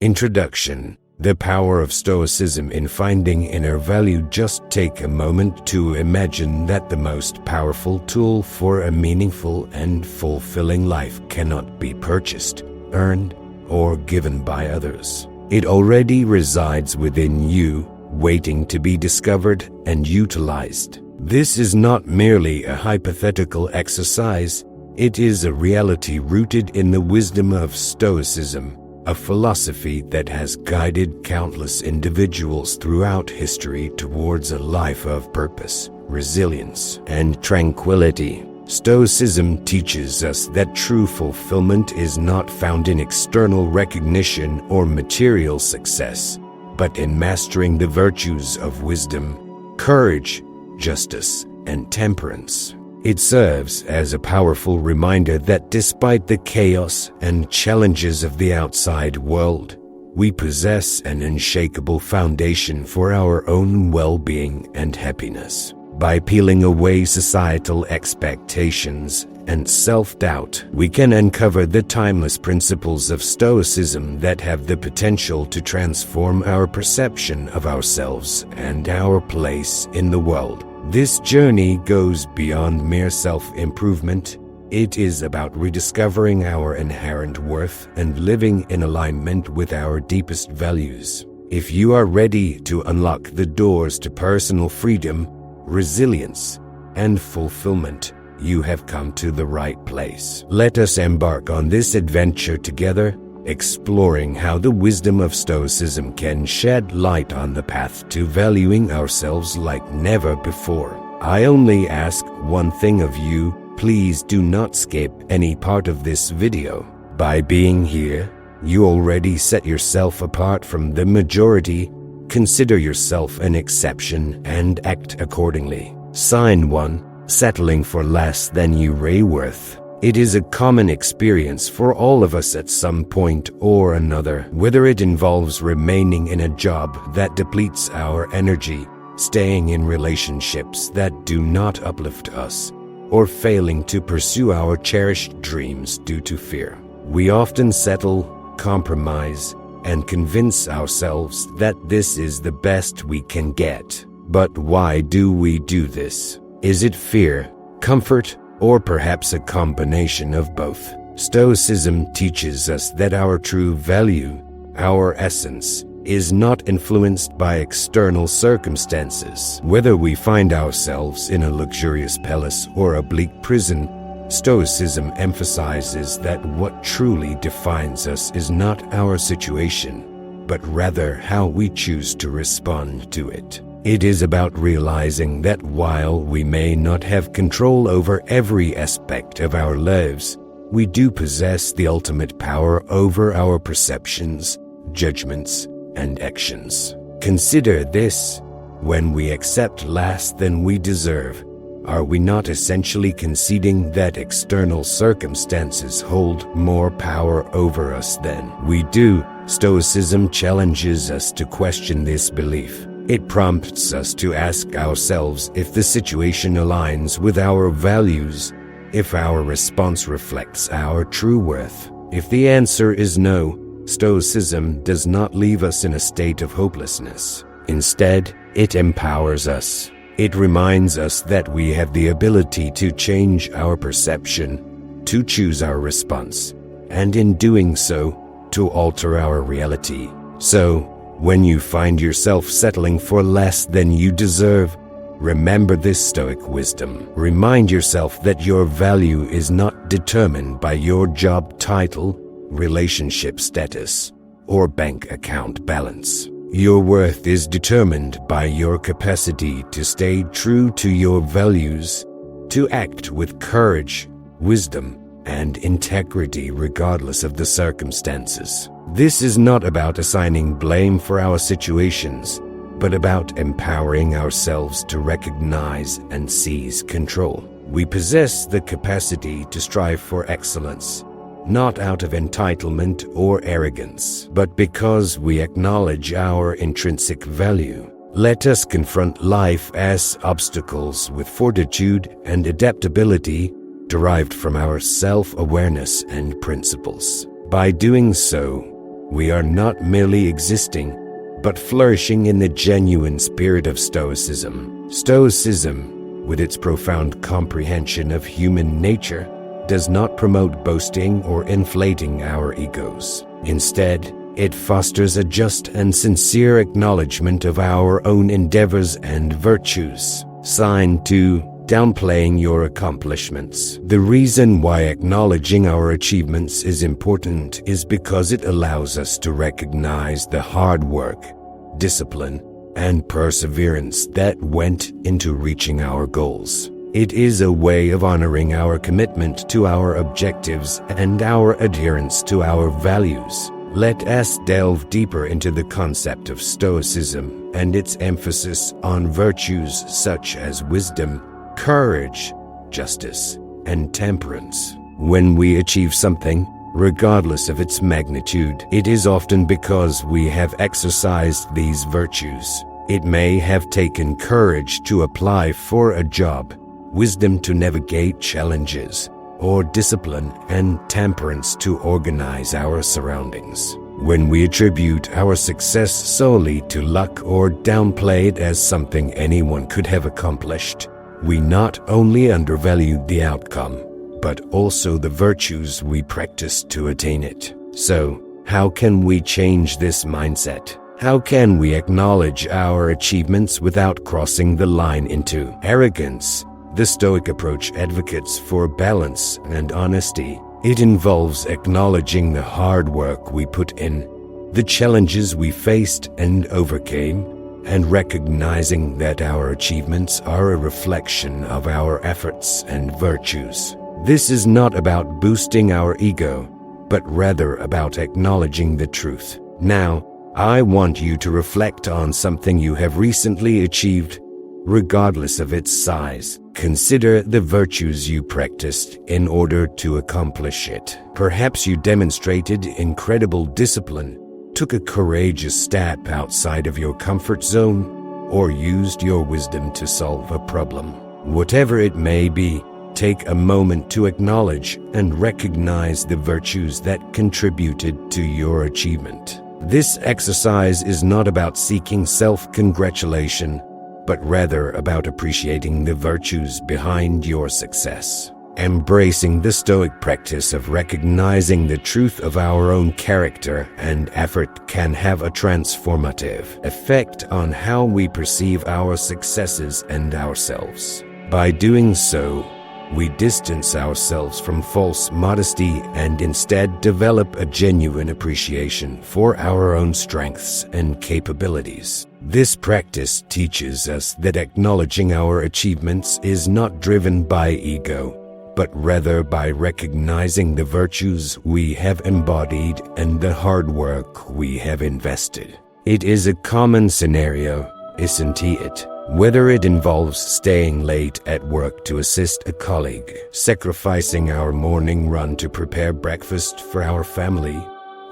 Introduction. The power of Stoicism in finding inner value. Just take a moment to imagine that the most powerful tool for a meaningful and fulfilling life cannot be purchased, earned, or given by others. It already resides within you, waiting to be discovered and utilized. This is not merely a hypothetical exercise, it is a reality rooted in the wisdom of Stoicism, a philosophy that has guided countless individuals throughout history towards a life of purpose, resilience, and tranquility. Stoicism teaches us that true fulfillment is not found in external recognition or material success, but in mastering the virtues of wisdom, courage, justice, and temperance. It serves as a powerful reminder that despite the chaos and challenges of the outside world, we possess an unshakable foundation for our own well-being and happiness. By peeling away societal expectations and self-doubt, we can uncover the timeless principles of Stoicism that have the potential to transform our perception of ourselves and our place in the world. This journey goes beyond mere self-improvement. It is about rediscovering our inherent worth and living in alignment with our deepest values. If you are ready to unlock the doors to personal freedom, resilience, and fulfillment, you have come to the right place. Let us embark on this adventure together, exploring how the wisdom of Stoicism can shed light on the path to valuing ourselves like never before. I only ask one thing of you: please do not skip any part of this video. By being here, you already set yourself apart from the majority. Consider yourself an exception and act accordingly. Sign 1. Settling for less than you are worth. It is a common experience for all of us at some point or another, whether it involves remaining in a job that depletes our energy, staying in relationships that do not uplift us, or failing to pursue our cherished dreams due to fear. We often settle, compromise, and convince ourselves that this is the best we can get. But why do we do this? Is it fear, comfort, or perhaps a combination of both? Stoicism teaches us that our true value, our essence, is not influenced by external circumstances. Whether we find ourselves in a luxurious palace or a bleak prison, Stoicism emphasizes that what truly defines us is not our situation, but rather how we choose to respond to it. It is about realizing that while we may not have control over every aspect of our lives, we do possess the ultimate power over our perceptions, judgments, and actions. Consider this: when we accept less than we deserve, are we not essentially conceding that external circumstances hold more power over us than we do? Stoicism challenges us to question this belief. It prompts us to ask ourselves if the situation aligns with our values, if our response reflects our true worth. If the answer is no, Stoicism does not leave us in a state of hopelessness. Instead, it empowers us. It reminds us that we have the ability to change our perception, to choose our response, and in doing so, to alter our reality. So, when you find yourself settling for less than you deserve, remember this Stoic wisdom. Remind yourself that your value is not determined by your job title, relationship status, or bank account balance. Your worth is determined by your capacity to stay true to your values, to act with courage, wisdom, and integrity regardless of the circumstances. This is not about assigning blame for our situations, but about empowering ourselves to recognize and seize control. We possess the capacity to strive for excellence, not out of entitlement or arrogance, but because we acknowledge our intrinsic value. Let us confront life as obstacles with fortitude and adaptability derived from our self-awareness and principles. By doing so, We are not merely existing, but flourishing in the genuine spirit of Stoicism. Stoicism, with its profound comprehension of human nature, does not promote boasting or inflating our egos. Instead, it fosters a just and sincere acknowledgement of our own endeavors and virtues. Sign 2. Downplaying your accomplishments. The reason why acknowledging our achievements is important is because it allows us to recognize the hard work, discipline, and perseverance that went into reaching our goals. It is a way of honoring our commitment to our objectives and our adherence to our values. Let us delve deeper into the concept of Stoicism and its emphasis on virtues such as wisdom, courage, justice, and temperance. When we achieve something, regardless of its magnitude, it is often because we have exercised these virtues. It may have taken courage to apply for a job, wisdom to navigate challenges, or discipline and temperance to organize our surroundings. When we attribute our success solely to luck or downplay it as something anyone could have accomplished, we not only undervalue the outcome, but also the virtues we practice to attain it. So, how can we change this mindset? How can we acknowledge our achievements without crossing the line into arrogance? The Stoic approach advocates for balance and honesty. It involves acknowledging the hard work we put in, the challenges we faced and overcame, and recognizing that our achievements are a reflection of our efforts and virtues. This is not about boosting our ego, but rather about acknowledging the truth. Now, I want you to reflect on something you have recently achieved, regardless of its size. Consider the virtues you practiced in order to accomplish it. Perhaps you demonstrated incredible discipline, took a courageous step outside of your comfort zone, or used your wisdom to solve a problem. Whatever it may be, take a moment to acknowledge and recognize the virtues that contributed to your achievement. This exercise is not about seeking self-congratulation, but rather about appreciating the virtues behind your success. Embracing the Stoic practice of recognizing the truth of our own character and effort can have a transformative effect on how we perceive our successes and ourselves. By doing so, we distance ourselves from false modesty and instead develop a genuine appreciation for our own strengths and capabilities. This practice teaches us that acknowledging our achievements is not driven by ego, but rather by recognizing the virtues we have embodied and the hard work we have invested. It is a common scenario, isn't it? Whether it involves staying late at work to assist a colleague, sacrificing our morning run to prepare breakfast for our family,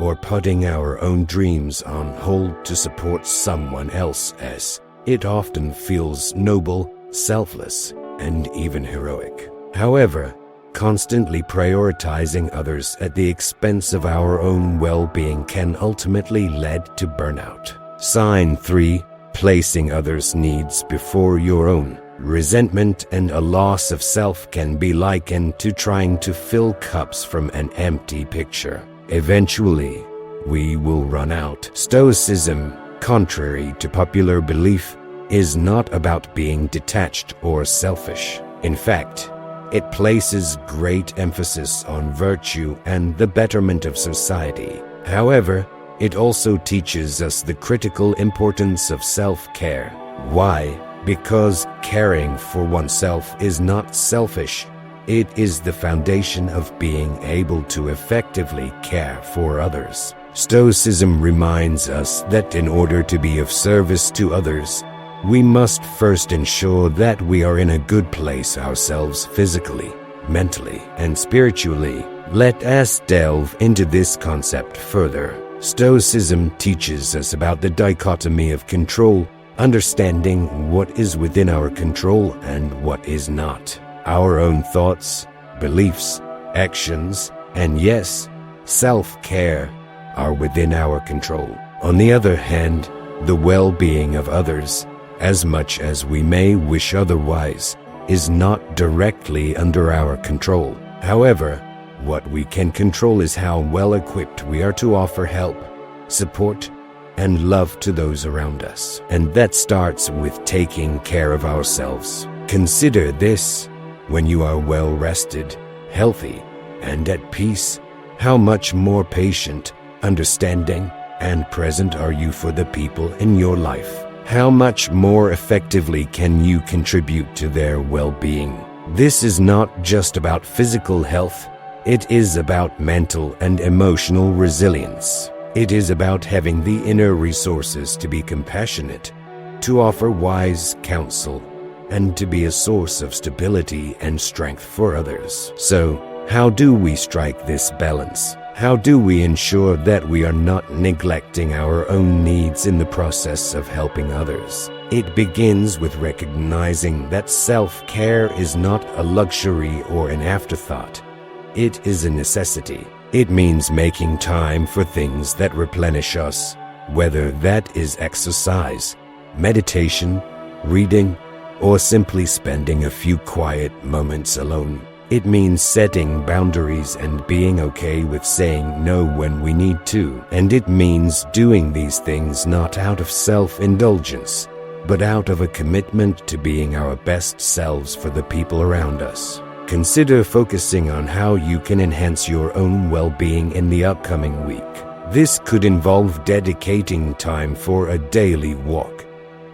or putting our own dreams on hold to support someone else, as it often feels noble, selfless, and even heroic. However, constantly prioritizing others at the expense of our own well-being can ultimately lead to burnout. Sign 3. Placing others' needs before your own. Resentment and a loss of self can be likened to trying to fill cups from an empty pitcher. Eventually, we will run out. Stoicism, contrary to popular belief, is not about being detached or selfish. In fact, it places great emphasis on virtue and the betterment of society. However, it also teaches us the critical importance of self-care. Why? Because caring for oneself is not selfish. It is the foundation of being able to effectively care for others. Stoicism reminds us that in order to be of service to others, we must first ensure that we are in a good place ourselves physically, mentally, and spiritually. Let us delve into this concept further. Stoicism teaches us about the dichotomy of control, understanding what is within our control and what is not. Our own thoughts, beliefs, actions, and yes, self-care are within our control. On the other hand, the well-being of others, as much as we may wish otherwise, is not directly under our control. However, what we can control is how well equipped we are to offer help, support, and love to those around us. And that starts with taking care of ourselves. Consider this: when you are well rested, healthy, and at peace, how much more patient, understanding, and present are you for the people in your life? How much more effectively can you contribute to their well-being? This is not just about physical health, it is about mental and emotional resilience. It is about having the inner resources to be compassionate, to offer wise counsel, and to be a source of stability and strength for others. So, how do we strike this balance? How do we ensure that we are not neglecting our own needs in the process of helping others? It begins with recognizing that self-care is not a luxury or an afterthought. It is a necessity. It means making time for things that replenish us, whether that is exercise, meditation, reading, or simply spending a few quiet moments alone. It means setting boundaries and being okay with saying no when we need to. And it means doing these things not out of self-indulgence, but out of a commitment to being our best selves for the people around us. Consider focusing on how you can enhance your own well-being in the upcoming week. This could involve dedicating time for a daily walk,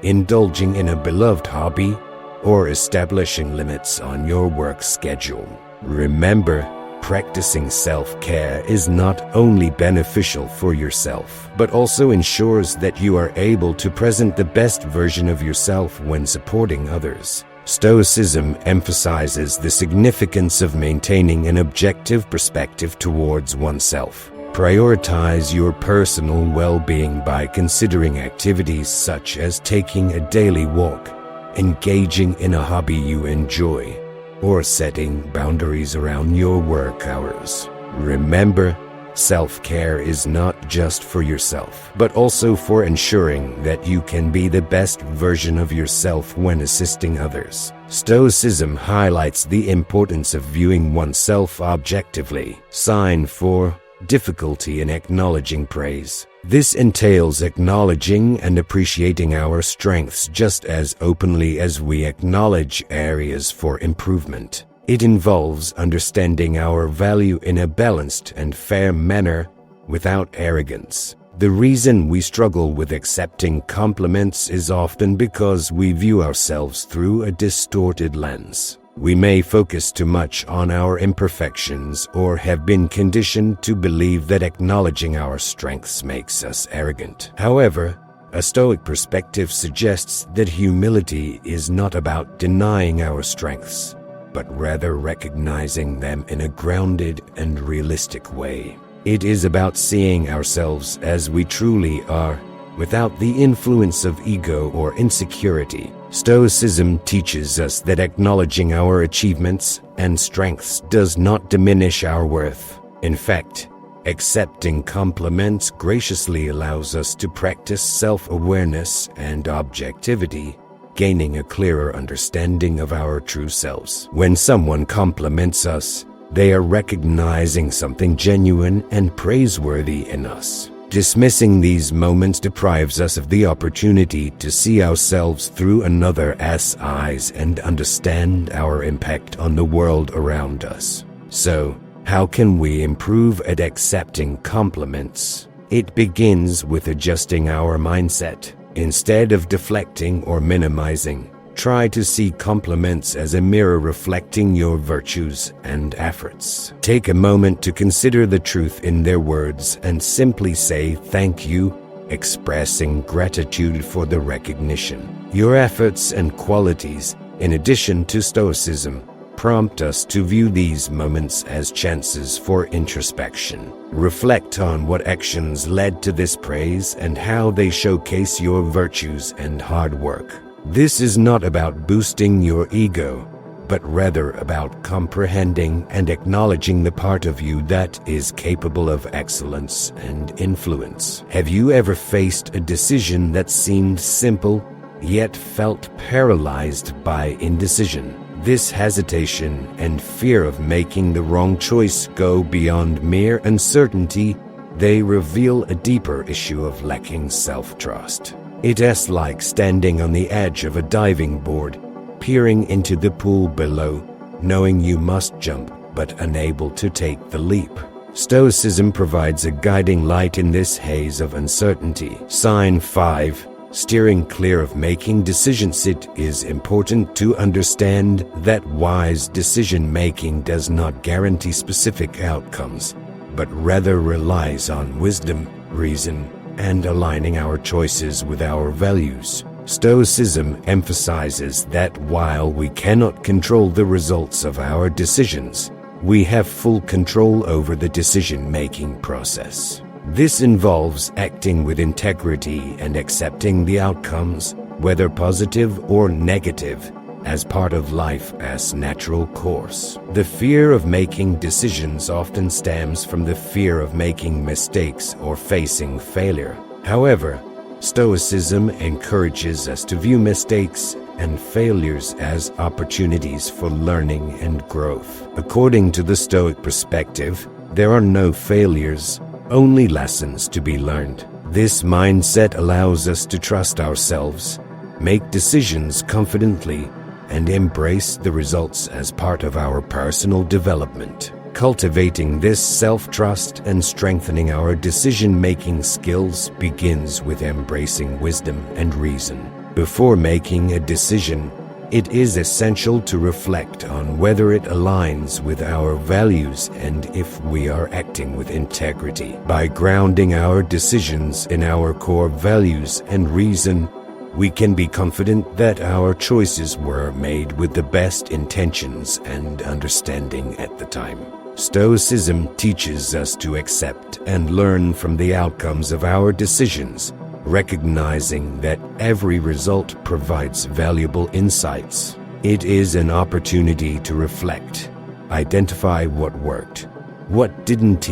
indulging in a beloved hobby, or establishing limits on your work schedule. Remember, practicing self-care is not only beneficial for yourself, but also ensures that you are able to present the best version of yourself when supporting others. Stoicism emphasizes the significance of maintaining an objective perspective towards oneself. Prioritize your personal well-being by considering activities such as taking a daily walk, engaging in a hobby you enjoy, or setting boundaries around your work hours. Remember, self-care is not just for yourself, but also for ensuring that you can be the best version of yourself when assisting others. Stoicism highlights the importance of viewing oneself objectively. Sign 4. Difficulty in acknowledging praise. This entails acknowledging and appreciating our strengths just as openly as we acknowledge areas for improvement. It involves understanding our value in a balanced and fair manner without arrogance. The reason we struggle with accepting compliments is often because we view ourselves through a distorted lens. We may focus too much on our imperfections or have been conditioned to believe that acknowledging our strengths makes us arrogant. However, a Stoic perspective suggests that humility is not about denying our strengths, but rather recognizing them in a grounded and realistic way. It is about seeing ourselves as we truly are, without the influence of ego or insecurity. Stoicism teaches us that acknowledging our achievements and strengths does not diminish our worth. In fact, accepting compliments graciously allows us to practice self-awareness and objectivity, gaining a clearer understanding of our true selves. When someone compliments us, they are recognizing something genuine and praiseworthy in us. Dismissing these moments deprives us of the opportunity to see ourselves through another's eyes and understand our impact on the world around us. So, how can we improve at accepting compliments? It begins with adjusting our mindset. Instead of deflecting or minimizing, try to see compliments as a mirror reflecting your virtues and efforts. Take a moment to consider the truth in their words and simply say thank you, expressing gratitude for the recognition. Your efforts and qualities, in addition to Stoicism, prompt us to view these moments as chances for introspection. Reflect on what actions led to this praise and how they showcase your virtues and hard work. This is not about boosting your ego, but rather about comprehending and acknowledging the part of you that is capable of excellence and influence. Have you ever faced a decision that seemed simple, yet felt paralyzed by indecision? This hesitation and fear of making the wrong choice go beyond mere uncertainty. They reveal a deeper issue of lacking self-trust. It is like standing on the edge of a diving board, peering into the pool below, knowing you must jump but unable to take the leap. Stoicism provides a guiding light in this haze of uncertainty. Sign 5. Steering clear of making decisions. It is important to understand that wise decision-making does not guarantee specific outcomes, but rather relies on wisdom, reason, and aligning our choices with our values. Stoicism emphasizes that while we cannot control the results of our decisions, we have full control over the decision-making process. This involves acting with integrity and accepting the outcomes, whether positive or negative, as part of life as natural course. The fear of making decisions often stems from the fear of making mistakes or facing failure. However, Stoicism encourages us to view mistakes and failures as opportunities for learning and growth. According to the Stoic perspective, there are no failures, only lessons to be learned. This mindset allows us to trust ourselves, make decisions confidently, and embrace the results as part of our personal development. Cultivating this self-trust and strengthening our decision-making skills begins with embracing wisdom and reason. Before making a decision, it is essential to reflect on whether it aligns with our values and if we are acting with integrity. By grounding our decisions in our core values and reason, we can be confident that our choices were made with the best intentions and understanding at the time. Stoicism teaches us to accept and learn from the outcomes of our decisions, recognizing that every result provides valuable insights. It is an opportunity to reflect, identify what worked, what didn't,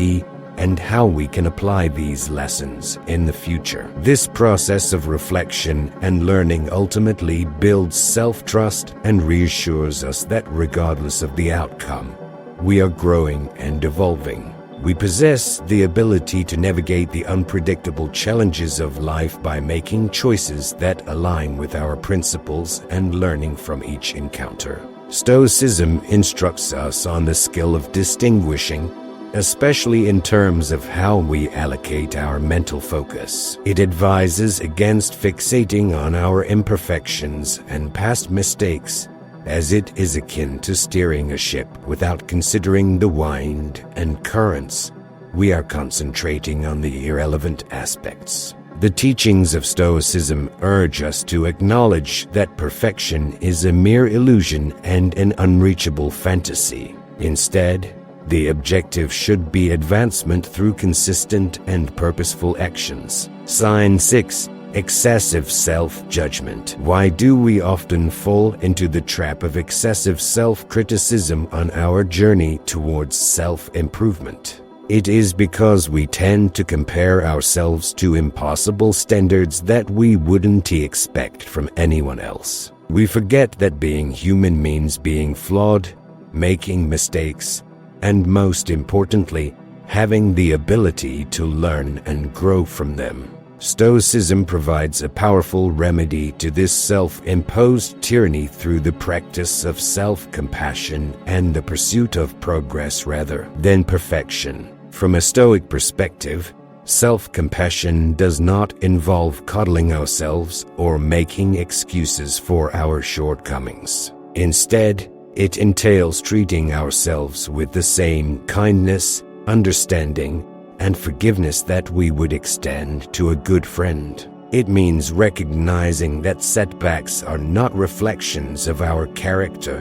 and how we can apply these lessons in the future. This process of reflection and learning ultimately builds self-trust and reassures us that regardless of the outcome, we are growing and evolving. We possess the ability to navigate the unpredictable challenges of life by making choices that align with our principles and learning from each encounter. Stoicism instructs us on the skill of distinguishing, especially in terms of how we allocate our mental focus. It advises against fixating on our imperfections and past mistakes, as it is akin to steering a ship without considering the wind and currents. We are concentrating on the irrelevant aspects. The teachings of Stoicism urge us to acknowledge that perfection is a mere illusion and an unreachable fantasy. Instead, the objective should be advancement through consistent and purposeful actions. Sign 6. Excessive self-judgment. Why do we often fall into the trap of excessive self-criticism on our journey towards self-improvement? It is because we tend to compare ourselves to impossible standards that we wouldn't expect from anyone else. We forget that being human means being flawed, making mistakes, and most importantly, having the ability to learn and grow from them. Stoicism provides a powerful remedy to this self-imposed tyranny through the practice of self-compassion and the pursuit of progress rather than perfection. From a Stoic perspective, self-compassion does not involve coddling ourselves or making excuses for our shortcomings. Instead, it entails treating ourselves with the same kindness, understanding, and forgiveness that we would extend to a good friend. It means recognizing that setbacks are not reflections of our character,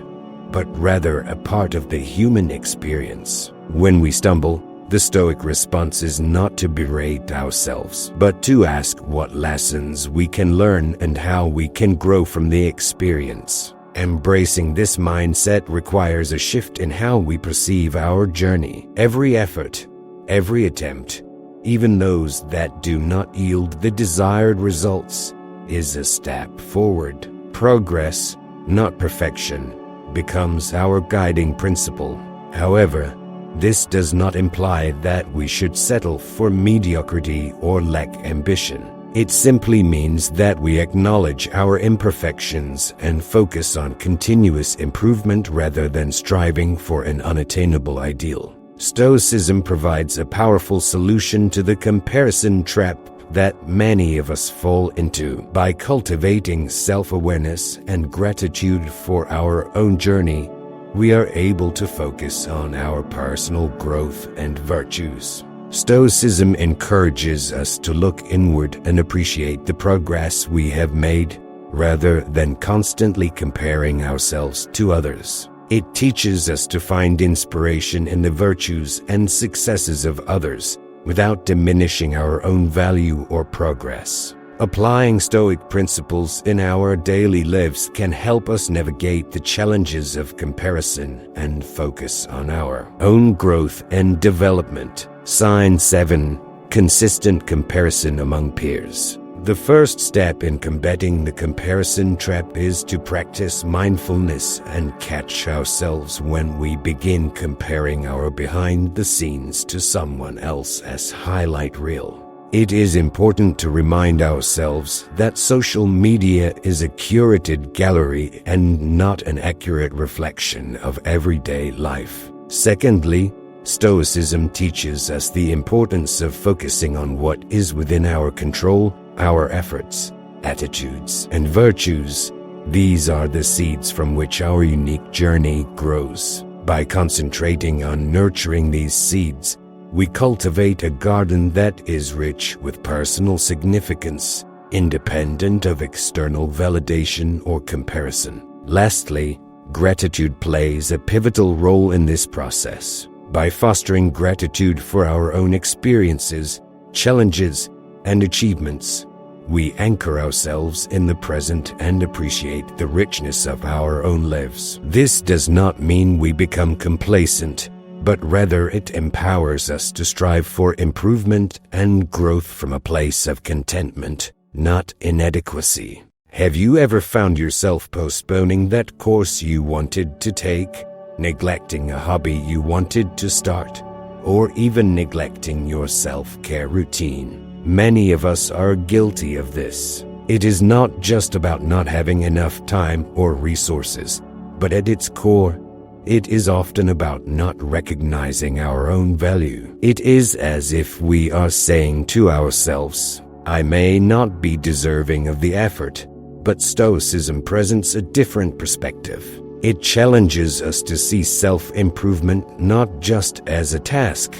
but rather a part of the human experience. When we stumble, the Stoic response is not to berate ourselves, but to ask what lessons we can learn and how we can grow from the experience. Embracing this mindset requires a shift in how we perceive our journey. Every effort, every attempt, even those that do not yield the desired results, is a step forward. Progress, not perfection, becomes our guiding principle. However, this does not imply that we should settle for mediocrity or lack ambition. It simply means that we acknowledge our imperfections and focus on continuous improvement rather than striving for an unattainable ideal. Stoicism provides a powerful solution to the comparison trap that many of us fall into. By cultivating self-awareness and gratitude for our own journey, we are able to focus on our personal growth and virtues. Stoicism encourages us to look inward and appreciate the progress we have made, rather than constantly comparing ourselves to others. It teaches us to find inspiration in the virtues and successes of others, without diminishing our own value or progress. Applying Stoic principles in our daily lives can help us navigate the challenges of comparison and focus on our own growth and development. Sign 7. Consistent comparison among peers. The first step in combating the comparison trap is to practice mindfulness and catch ourselves when we begin comparing our behind the scenes to someone else's highlight reel. It is important to remind ourselves that social media is a curated gallery and not an accurate reflection of everyday life. Secondly, Stoicism teaches us the importance of focusing on what is within our control, our efforts, attitudes, and virtues. These are the seeds from which our unique journey grows. By concentrating on nurturing these seeds, we cultivate a garden that is rich with personal significance, independent of external validation or comparison. Lastly, gratitude plays a pivotal role in this process. By fostering gratitude for our own experiences, challenges, and achievements, we anchor ourselves in the present and appreciate the richness of our own lives. This does not mean we become complacent, but rather it empowers us to strive for improvement and growth from a place of contentment, not inadequacy. Have you ever found yourself postponing that course you wanted to take, neglecting a hobby you wanted to start, or even neglecting your self-care routine? Many of us are guilty of this. It is not just about not having enough time or resources, but at its core, it is often about not recognizing our own value. It is as if we are saying to ourselves, "I may not be deserving of the effort," but Stoicism presents a different perspective. It challenges us to see self-improvement not just as a task,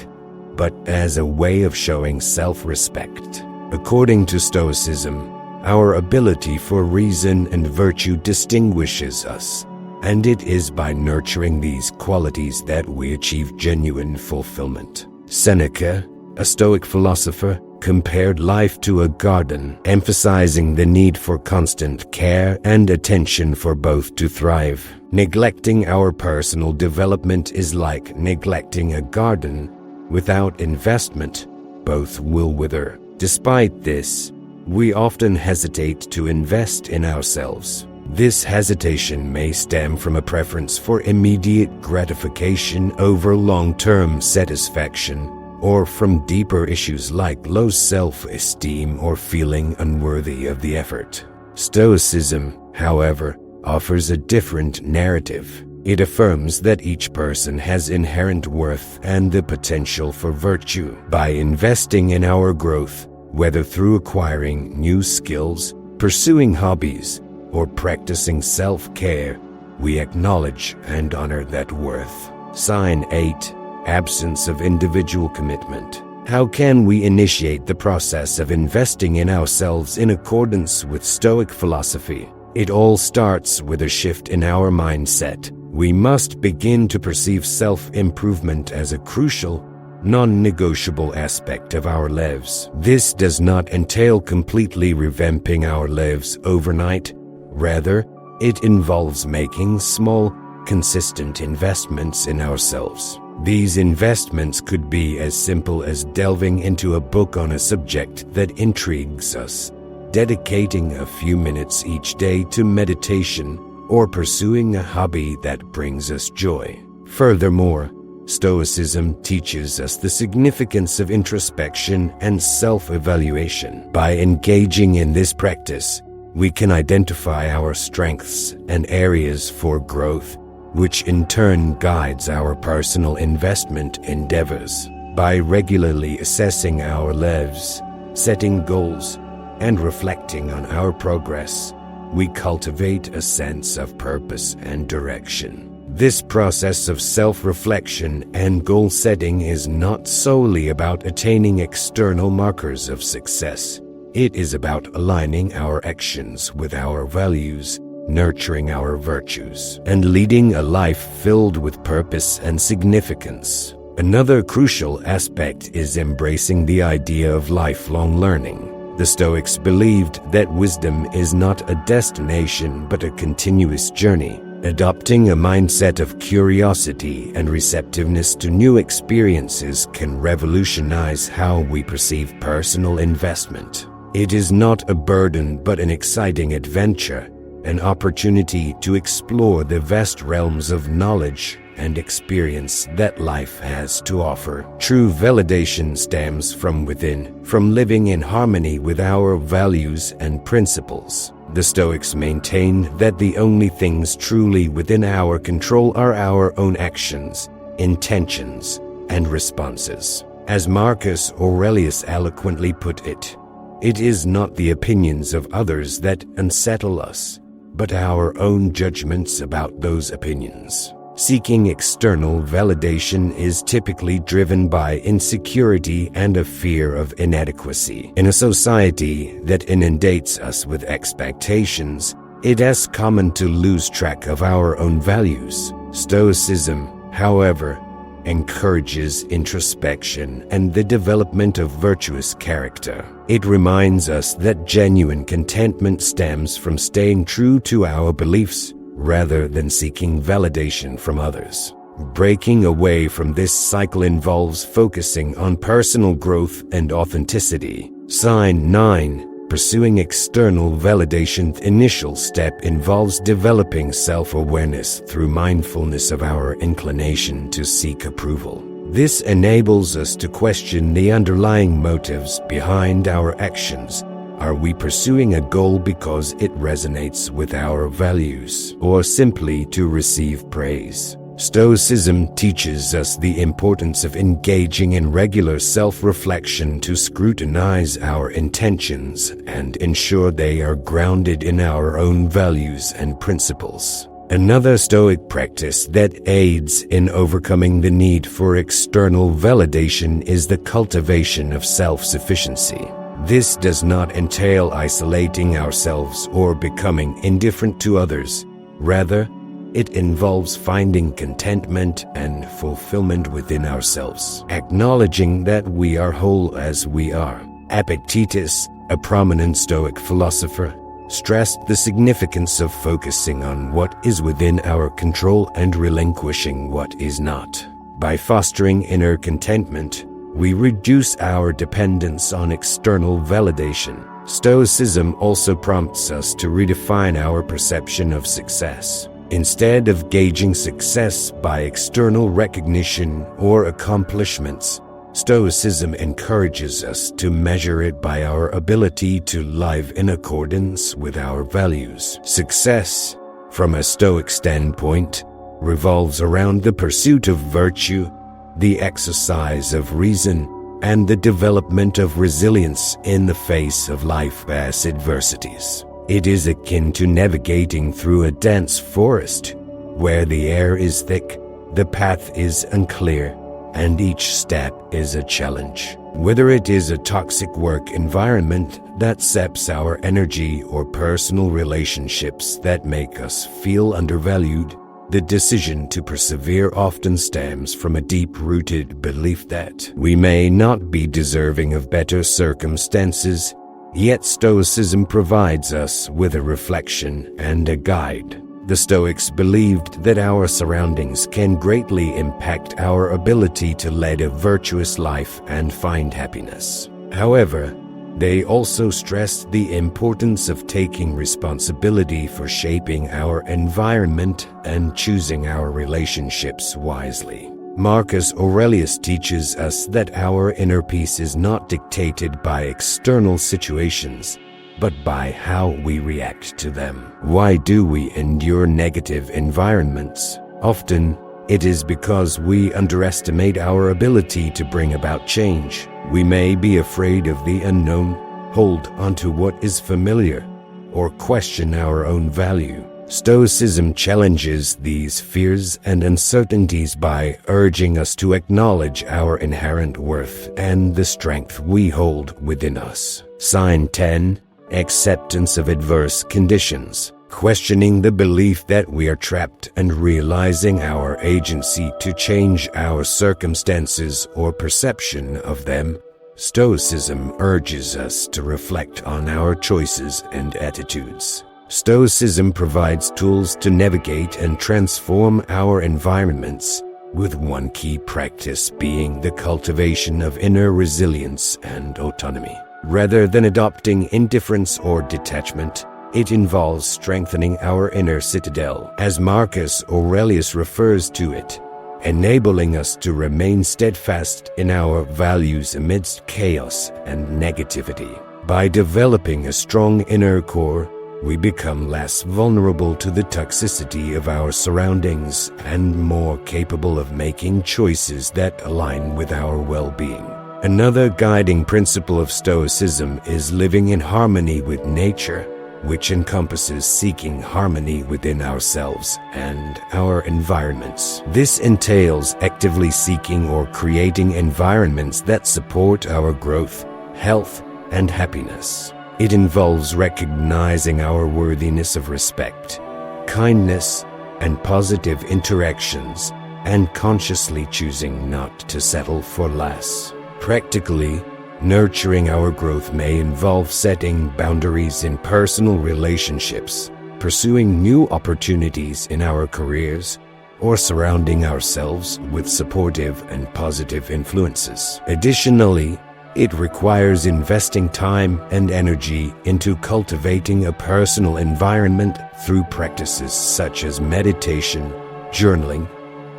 but as a way of showing self-respect. According to Stoicism, our ability for reason and virtue distinguishes us, and it is by nurturing these qualities that we achieve genuine fulfillment. Seneca, a Stoic philosopher, compared life to a garden, emphasizing the need for constant care and attention for both to thrive. Neglecting our personal development is like neglecting a garden. Without investment, both will wither. Despite this, we often hesitate to invest in ourselves. This hesitation may stem from a preference for immediate gratification over long-term satisfaction, or from deeper issues like low self-esteem or feeling unworthy of the effort. Stoicism, however, offers a different narrative. It affirms that each person has inherent worth and the potential for virtue. By investing in our growth, whether through acquiring new skills, pursuing hobbies, or practicing self-care, we acknowledge and honor that worth. Sign 8. Absence of individual commitment. How can we initiate the process of investing in ourselves in accordance with Stoic philosophy? It all starts with a shift in our mindset. We must begin to perceive self-improvement as a crucial, non-negotiable aspect of our lives. This does not entail completely revamping our lives overnight. Rather, It involves making small, consistent investments in ourselves. These investments could be as simple as delving into a book on a subject that intrigues us, dedicating a few minutes each day to meditation, or pursuing a hobby that brings us joy. Furthermore, Stoicism teaches us the significance of introspection and self-evaluation. By engaging in this practice, we can identify our strengths and areas for growth, which in turn guides our personal investment endeavors. By regularly assessing our lives, setting goals, and reflecting on our progress, we cultivate a sense of purpose and direction. This process of self-reflection and goal setting is not solely about attaining external markers of success. It is about aligning our actions with our values, nurturing our virtues, and leading a life filled with purpose and significance. Another crucial aspect is embracing the idea of lifelong learning. The Stoics believed that wisdom is not a destination but a continuous journey. Adopting a mindset of curiosity and receptiveness to new experiences can revolutionize how we perceive personal investment. It is not a burden but an exciting adventure, an opportunity to explore the vast realms of knowledge and experience that life has to offer. True validation stems from within, from living in harmony with our values and principles. The Stoics maintain that the only things truly within our control are our own actions, intentions, and responses. As Marcus Aurelius eloquently put it, it is not the opinions of others that unsettle us, but our own judgments about those opinions. Seeking external validation is typically driven by insecurity and a fear of inadequacy. In a society that inundates us with expectations, it is common to lose track of our own values. Stoicism, however, encourages introspection and the development of virtuous character. It reminds us that genuine contentment stems from staying true to our beliefs rather than seeking validation from others. Breaking away from this cycle involves focusing on personal growth and authenticity. Sign 9. Pursuing external validation. The initial step involves developing self-awareness through mindfulness of our inclination to seek approval. This enables us to question the underlying motives behind our actions. Are we pursuing a goal because it resonates with our values, or simply to receive praise? Stoicism teaches us the importance of engaging in regular self-reflection to scrutinize our intentions and ensure they are grounded in our own values and principles. Another Stoic practice that aids in overcoming the need for external validation is the cultivation of self-sufficiency. This does not entail isolating ourselves or becoming indifferent to others. Rather, it involves finding contentment and fulfillment within ourselves, acknowledging that we are whole as we are. Epictetus, a prominent Stoic philosopher, stressed the significance of focusing on what is within our control and relinquishing what is not. By fostering inner contentment, we reduce our dependence on external validation. Stoicism also prompts us to redefine our perception of success. Instead of gauging success by external recognition or accomplishments, Stoicism encourages us to measure it by our ability to live in accordance with our values. Success, from a Stoic standpoint, revolves around the pursuit of virtue, the exercise of reason, and the development of resilience in the face of life's adversities. It is akin to navigating through a dense forest, where the air is thick, the path is unclear, and each step is a challenge. Whether it is a toxic work environment that saps our energy or personal relationships that make us feel undervalued, the decision to persevere often stems from a deep-rooted belief that we may not be deserving of better circumstances, Yet Stoicism provides us with a reflection and a guide. The Stoics believed that our surroundings can greatly impact our ability to lead a virtuous life and find happiness. However, they also stressed the importance of taking responsibility for shaping our environment and choosing our relationships wisely. Marcus Aurelius teaches us that our inner peace is not dictated by external situations, but by how we react to them. Why do we endure negative environments? Often, it is because we underestimate our ability to bring about change. We may be afraid of the unknown, hold onto what is familiar, or question our own value. Stoicism challenges these fears and uncertainties by urging us to acknowledge our inherent worth and the strength we hold within us. Sign 10. Acceptance of adverse conditions. Questioning the belief that we are trapped and realizing our agency to change our circumstances or perception of them. Stoicism urges us to reflect on our choices and attitudes. Stoicism provides tools to navigate and transform our environments, with one key practice being the cultivation of inner resilience and autonomy. Rather than adopting indifference or detachment, it involves strengthening our inner citadel, as Marcus Aurelius refers to it, enabling us to remain steadfast in our values amidst chaos and negativity. By developing a strong inner core, we become less vulnerable to the toxicity of our surroundings and more capable of making choices that align with our well-being. Another guiding principle of Stoicism is living in harmony with nature, which encompasses seeking harmony within ourselves and our environments. This entails actively seeking or creating environments that support our growth, health, and happiness. It involves recognizing our worthiness of respect, kindness, and positive interactions, and consciously choosing not to settle for less. Practically, nurturing our growth may involve setting boundaries in personal relationships, pursuing new opportunities in our careers, or surrounding ourselves with supportive and positive influences. Additionally, it requires investing time and energy into cultivating a personal environment through practices such as meditation, journaling,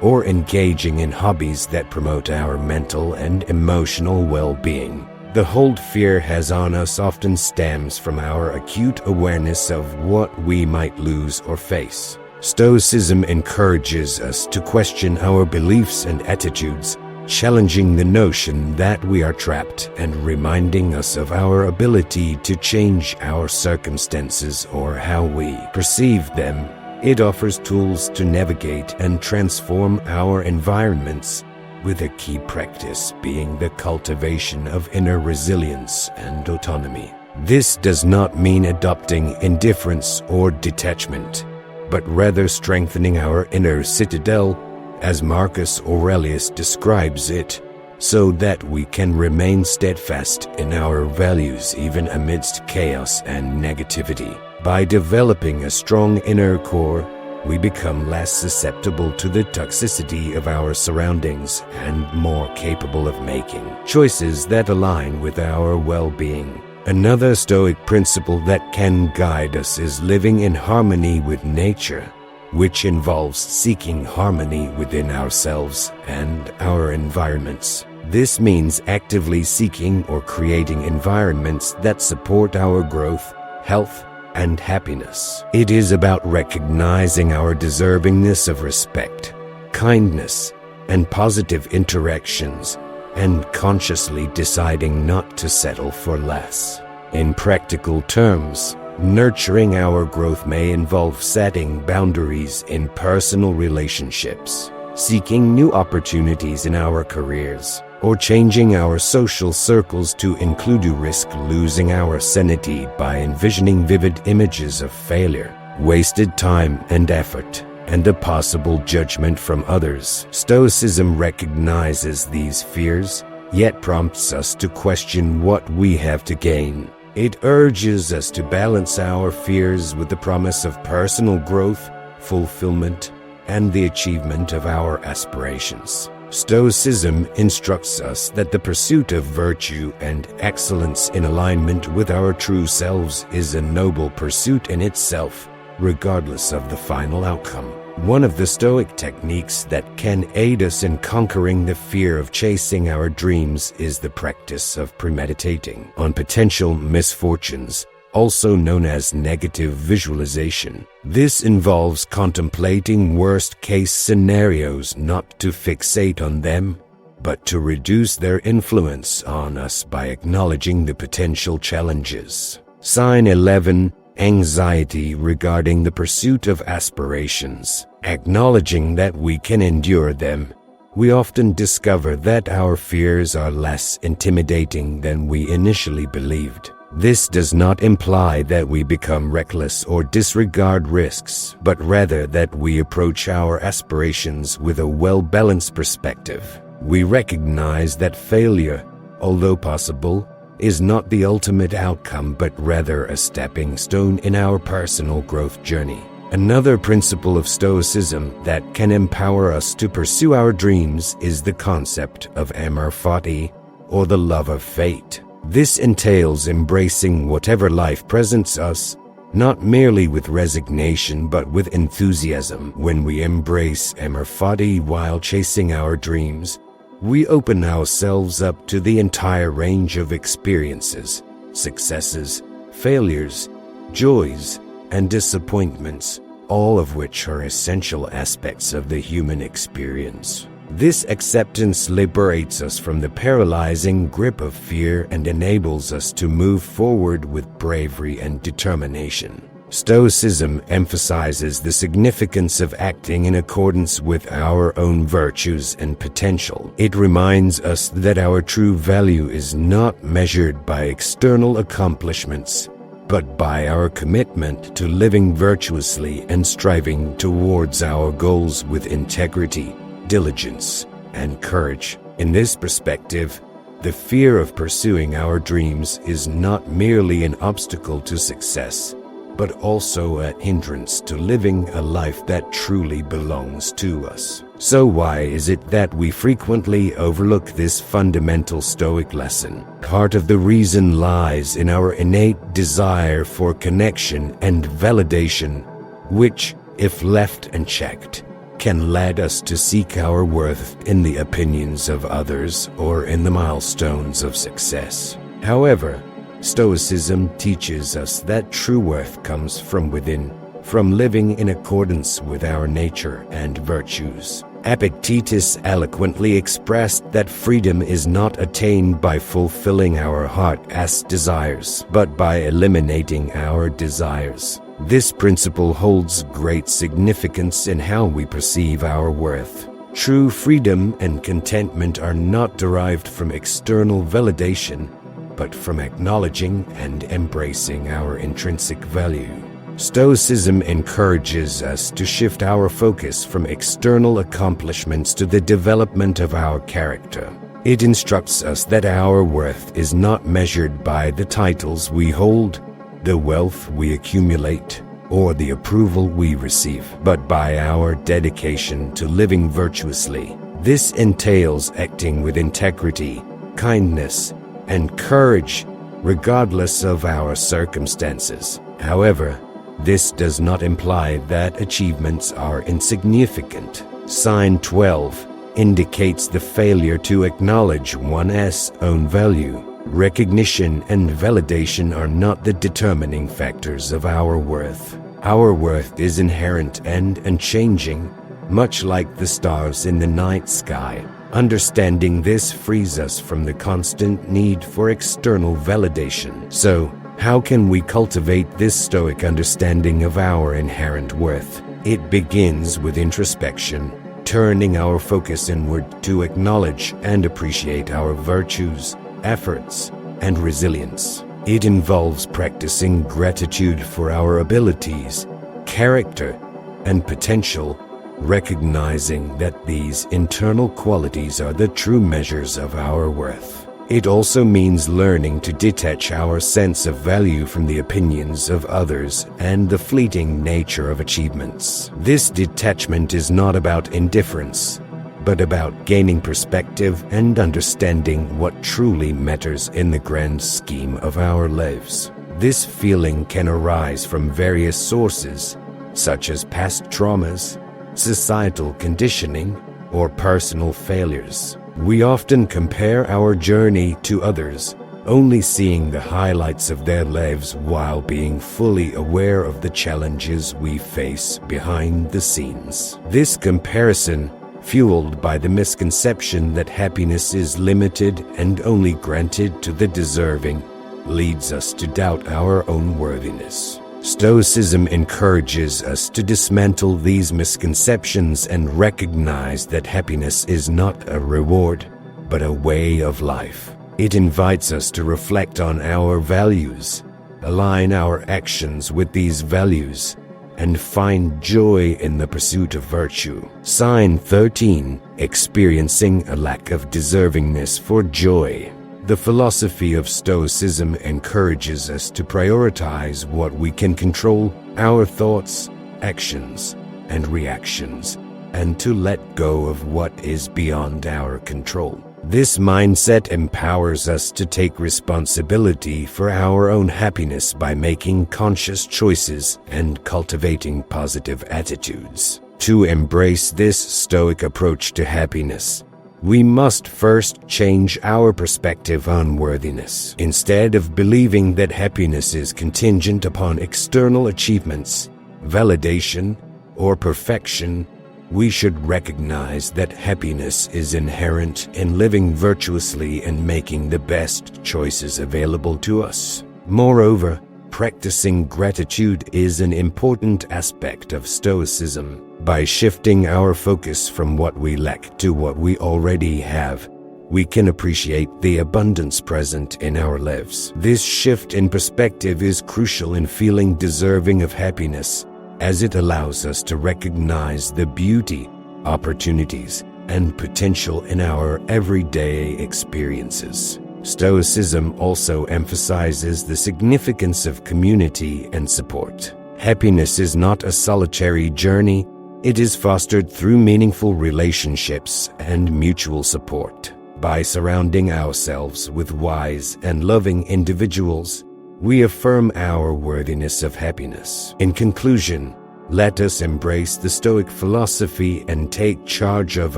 or engaging in hobbies that promote our mental and emotional well-being. The hold fear has on us often stems from our acute awareness of what we might lose or face. Stoicism encourages us to question our beliefs and attitudes, challenging the notion that we are trapped and reminding us of our ability to change our circumstances or how we perceive them. It offers tools to navigate and transform our environments, with a key practice being the cultivation of inner resilience and autonomy. This does not mean adopting indifference or detachment, but rather strengthening our inner citadel, as Marcus Aurelius describes it, so that we can remain steadfast in our values even amidst chaos and negativity. By developing a strong inner core, we become less susceptible to the toxicity of our surroundings and more capable of making choices that align with our well-being. Another Stoic principle that can guide us is living in harmony with nature, which involves seeking harmony within ourselves and our environments. This means actively seeking or creating environments that support our growth, health, and happiness. It is about recognizing our deservingness of respect, kindness, and positive interactions, and consciously deciding not to settle for less. In practical terms, nurturing our growth may involve setting boundaries in personal relationships, seeking new opportunities in our careers, or changing our social circles to include risk losing our sanity by envisioning vivid images of failure, wasted time and effort, and a possible judgment from others. Stoicism recognizes these fears, yet prompts us to question what we have to gain. It urges us to balance our fears with the promise of personal growth, fulfillment, and the achievement of our aspirations. Stoicism instructs us that the pursuit of virtue and excellence in alignment with our true selves is a noble pursuit in itself, regardless of the final outcome. One of the Stoic techniques that can aid us in conquering the fear of chasing our dreams is the practice of premeditating on potential misfortunes, also known as negative visualization. This involves contemplating worst-case scenarios, not to fixate on them, but to reduce their influence on us by acknowledging the potential challenges. Sign 11. Anxiety regarding the pursuit of aspirations. Acknowledging that we can endure them, we often discover that our fears are less intimidating than we initially believed. This does not imply that we become reckless or disregard risks, but rather that we approach our aspirations with a well-balanced perspective. We recognize that failure, although possible, is not the ultimate outcome but rather a stepping stone in our personal growth journey. Another principle of Stoicism that can empower us to pursue our dreams is the concept of amor fati, or the love of fate. This entails embracing whatever life presents us, not merely with resignation but with enthusiasm. When we embrace amor fati while chasing our dreams, we open ourselves up to the entire range of experiences, successes, failures, joys, and disappointments, all of which are essential aspects of the human experience. This acceptance liberates us from the paralyzing grip of fear and enables us to move forward with bravery and determination. Stoicism emphasizes the significance of acting in accordance with our own virtues and potential. It reminds us that our true value is not measured by external accomplishments, but by our commitment to living virtuously and striving towards our goals with integrity, diligence, and courage. In this perspective, the fear of pursuing our dreams is not merely an obstacle to success, but also a hindrance to living a life that truly belongs to us. So why is it that we frequently overlook this fundamental Stoic lesson? Part of the reason lies in our innate desire for connection and validation, which, if left unchecked, can lead us to seek our worth in the opinions of others or in the milestones of success. However, Stoicism teaches us that true worth comes from within, from living in accordance with our nature and virtues. Epictetus eloquently expressed that freedom is not attained by fulfilling our heart's desires, but by eliminating our desires. This principle holds great significance in how we perceive our worth. True freedom and contentment are not derived from external validation, but from acknowledging and embracing our intrinsic value. Stoicism encourages us to shift our focus from external accomplishments to the development of our character. It instructs us that our worth is not measured by the titles we hold, the wealth we accumulate, or the approval we receive, but by our dedication to living virtuously. This entails acting with integrity, kindness, and courage, regardless of our circumstances. However, this does not imply that achievements are insignificant. Sign 12 indicates the failure to acknowledge one's own value. Recognition and validation are not the determining factors of our worth. Our worth is inherent and unchanging, much like the stars in the night sky. Understanding this frees us from the constant need for external validation. So, how can we cultivate this Stoic understanding of our inherent worth? It begins with introspection, turning our focus inward to acknowledge and appreciate our virtues, efforts, and resilience. It involves practicing gratitude for our abilities, character, and potential, recognizing that these internal qualities are the true measures of our worth. It also means learning to detach our sense of value from the opinions of others and the fleeting nature of achievements. This detachment is not about indifference, but about gaining perspective and understanding what truly matters in the grand scheme of our lives. This feeling can arise from various sources, such as past traumas, societal conditioning, or personal failures. We often compare our journey to others, only seeing the highlights of their lives while being fully aware of the challenges we face behind the scenes. This comparison, fueled by the misconception that happiness is limited and only granted to the deserving, leads us to doubt our own worthiness. Stoicism encourages us to dismantle these misconceptions and recognize that happiness is not a reward, but a way of life. It invites us to reflect on our values, align our actions with these values, and find joy in the pursuit of virtue. Sign 13. Experiencing a lack of deservingness for joy. The philosophy of Stoicism encourages us to prioritize what we can control, our thoughts, actions, and reactions, and to let go of what is beyond our control. This mindset empowers us to take responsibility for our own happiness by making conscious choices and cultivating positive attitudes. To embrace this Stoic approach to happiness, we must first change our perspective on worthiness. Instead of believing that happiness is contingent upon external achievements, validation, or perfection, we should recognize that happiness is inherent in living virtuously and making the best choices available to us. Moreover, practicing gratitude is an important aspect of Stoicism. By shifting our focus from what we lack to what we already have, we can appreciate the abundance present in our lives. This shift in perspective is crucial in feeling deserving of happiness, as it allows us to recognize the beauty, opportunities, and potential in our everyday experiences. Stoicism also emphasizes the significance of community and support. Happiness is not a solitary journey. It is fostered through meaningful relationships and mutual support. By surrounding ourselves with wise and loving individuals, we affirm our worthiness of happiness. In conclusion, let us embrace the Stoic philosophy and take charge of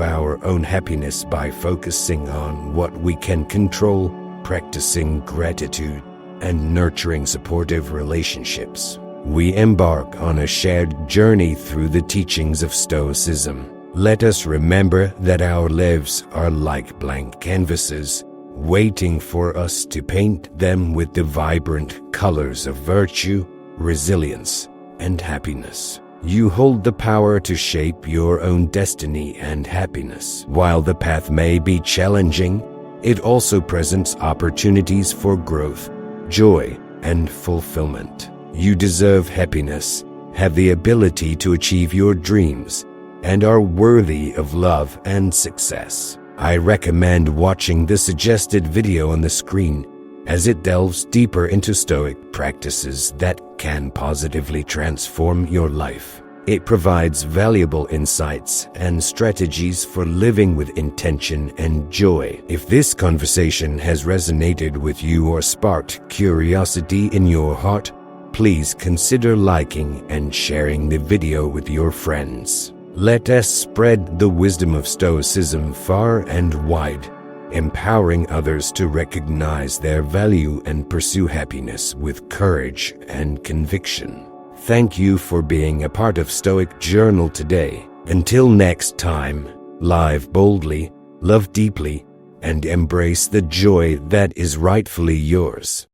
our own happiness by focusing on what we can control, practicing gratitude, and nurturing supportive relationships. We embark on a shared journey through the teachings of Stoicism. Let us remember that our lives are like blank canvases, waiting for us to paint them with the vibrant colors of virtue, resilience, and happiness. You hold the power to shape your own destiny and happiness. While the path may be challenging, it also presents opportunities for growth, joy, and fulfillment. You deserve happiness, have the ability to achieve your dreams, and are worthy of love and success. I recommend watching the suggested video on the screen, as it delves deeper into Stoic practices that can positively transform your life. It provides valuable insights and strategies for living with intention and joy. If this conversation has resonated with you or sparked curiosity in your heart, please consider liking and sharing the video with your friends. Let us spread the wisdom of Stoicism far and wide, empowering others to recognize their value and pursue happiness with courage and conviction. Thank you for being a part of Stoic Journal today. Until next time, live boldly, love deeply, and embrace the joy that is rightfully yours.